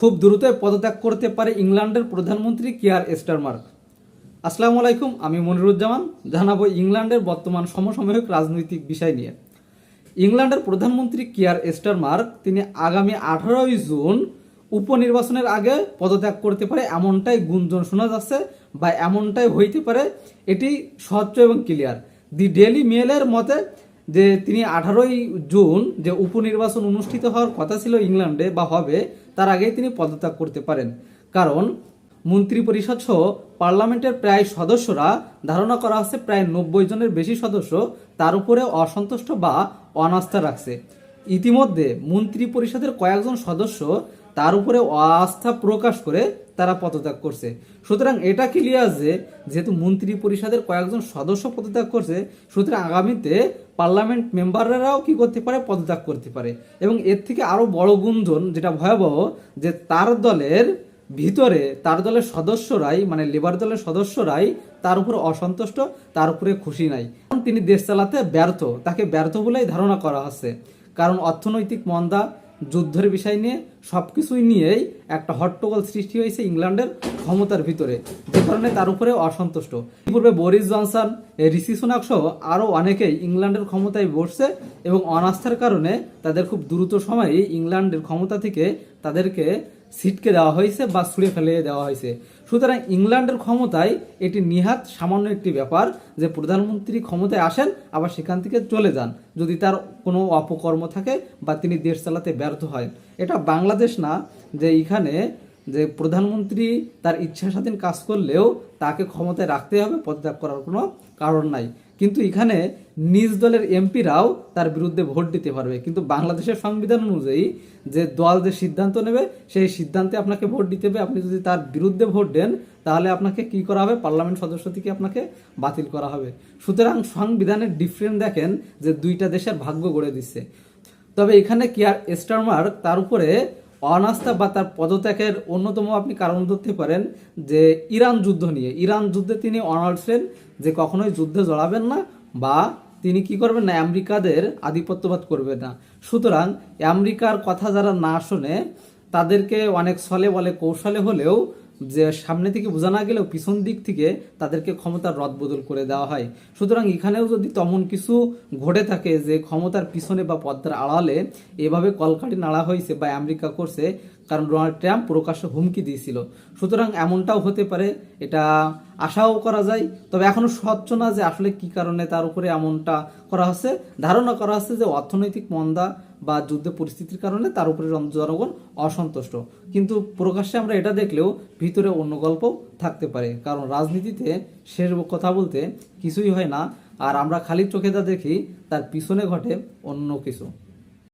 খুব দ্রুতই পদত্যাগ করতে পারে ইংল্যান্ডের প্রধানমন্ত্রী কিয়ার স্টারমার। আসসালামু আলাইকুম, আমি মনিরুজ্জামান। জানাবো ইংল্যান্ডের বর্তমান সমসাময়িক রাজনৈতিক বিষয় নিয়ে। ইংল্যান্ডের প্রধানমন্ত্রী কিয়ার স্টারমার তিনি আগামী 18ই জুন উপনির্বাচনের আগে পদত্যাগ করতে পারে এমনটাই গুঞ্জন শোনা যাচ্ছে, বা এমনটাই হইতে পারে। এটি স্বচ্ছ এবং ক্লিয়ার। দি ডেইলি মেলের মতে যে তিনি 18ই জুন যে উপনির্বাচন অনুষ্ঠিত হওয়ার কথা ছিল ইংল্যান্ডে বা হবে, তার আগেই তিনি পদত্যাগ করতে পারেন। কারণ মন্ত্রী পরিষদ সহ পার্লামেন্টের প্রায় সদস্যরা, ধারণা করা হচ্ছে প্রায় 90 জনের বেশি সদস্য তার উপরে অসন্তুষ্ট বা অনাস্থা রাখছে। ইতিমধ্যে মন্ত্রী পরিষদের কয়েকজন সদস্য তার উপরে অনাস্থা প্রকাশ করে তারা পদত্যাগ করছে। সুতরাং এটা ক্লিয়ার যে যেহেতু মন্ত্রী পরিষদের কয়েকজন সদস্য পদত্যাগ করছে, সুতরাং আগামীতে পার্লামেন্ট মেম্বাররাও কি করতে পারে, পদত্যাগ করতে পারে। এবং এর থেকে আরো বড় গুঞ্জন যেটা ভয়াবহ, যে তার দলের ভিতরে তার দলের সদস্যরাই, মানে লেবার দলের সদস্যরাই তার উপর অসন্তুষ্ট, তার উপরে খুশি নাই। তিনি দেশ চালাতে ব্যর্থ, তাকে ব্যর্থ বলেই ধারণা করা হচ্ছে। কারণ অর্থনৈতিক মন্দা, যুদ্ধের বিষয় নিয়ে সবকিছুই নিয়েই একটা হট্টগোল সৃষ্টি হয়েছে ইংল্যান্ডের ক্ষমতার ভিতরে, যে কারণে তার উপরে অসন্তুষ্ট। পূর্বে বরিস জনসন, ঋষি সুনাক সহ আরও অনেকেই ইংল্যান্ডের ক্ষমতায় বসছে এবং অনাস্থার কারণে তাদের খুব দ্রুত সময়ে ইংল্যান্ডের ক্ষমতা থেকে তাদেরকে ছিটকে দেওয়া হয়েছে বা ছুঁড়ে ফেলে দেওয়া হয়েছে। সুতরাং ইংল্যান্ডের ক্ষমতায় এটি নিহাত সামান্য একটি ব্যাপার যে প্রধানমন্ত্রী ক্ষমতায় আসেন আবার সেখান থেকে চলে যান, যদি তার কোনো অপকর্ম থাকে বা তিনি দেশ চালাতে ব্যর্থ হয়। এটা বাংলাদেশ না যে এখানে যে প্রধানমন্ত্রী তার ইচ্ছা স্বাধীন কাজ করলেও তাকে ক্ষমতায় রাখতে হবে, পদত্যাগ করার কোনো কারণ নাই। কিন্তু এখানে নিজ দলের এমপিরাও তার বিরুদ্ধে ভোট দিতে পারবে। কিন্তু বাংলাদেশের সংবিধান অনুযায়ী যে দল যে সিদ্ধান্ত নেবে সেই সিদ্ধান্তে আপনাকে ভোট দিতে হবে। আপনি যদি তার বিরুদ্ধে ভোট দেন তাহলে আপনাকে কি করা হবে, পার্লামেন্ট সদস্য থেকে আপনাকে বাতিল করা হবে। সুতরাং সংবিধানের ডিফারেন্স দেখেন যে দুইটা দেশের ভাগ্য গড়ে দিচ্ছে। তবে এখানে কিয়ার স্টারমার তার উপরে অনাস্থা বা তার পদত্যাগের অন্যতম আপনি কারণ ধরতে পারেন যে ইরান যুদ্ধ নিয়ে। ইরান যুদ্ধে তিনি অনার্সেন যে কখনোই যুদ্ধে জড়াবেন না, বা তিনি কি করবেন না, আমেরিকাদের আধিপত্যবাদ করবেন না। সুতরাং আমেরিকার কথা যারা না শোনে তাদেরকে অনেক ছলে বলে কৌশলে হলেও, যে সামনে থেকে বোঝা না গেলেও পিছন দিক থেকে তাদেরকে ক্ষমতার রদবদল করে দেওয়া হয়। সুতরাং এখানেও যদি তেমন কিছু ঘটে থাকে যে ক্ষমতার পিছনে বা পর্দার আড়ালে এভাবে কলকাঠি নাড়া হয়েছে বা আমেরিকা করছে, কারণ ডোনাল্ড ট্রাম্প প্রকাশ্যে হুমকি দিয়েছিল। সুতরাং এমনটাও হতে পারে, এটা আশাও করা যায়। তবে এখনো স্বচ্ছ না যে আসলে কি কারণে তার উপরে এমনটা করা হচ্ছে। ধারণা করা হচ্ছে যে অর্থনৈতিক মন্দা বা যুদ্ধ পরিস্থিতির কারণে তার উপরে জনগণ অসন্তুষ্ট। কিন্তু প্রকাশ্যে আমরা এটা দেখলেও ভিতরে অন্য গল্প থাকতে পারে। কারণ রাজনীতিতে শেষ কথা বলতে কিছুই হয় না, আর আমরা খালি চোখে যা দেখি তার পিছনে ঘটে অন্য কিছু।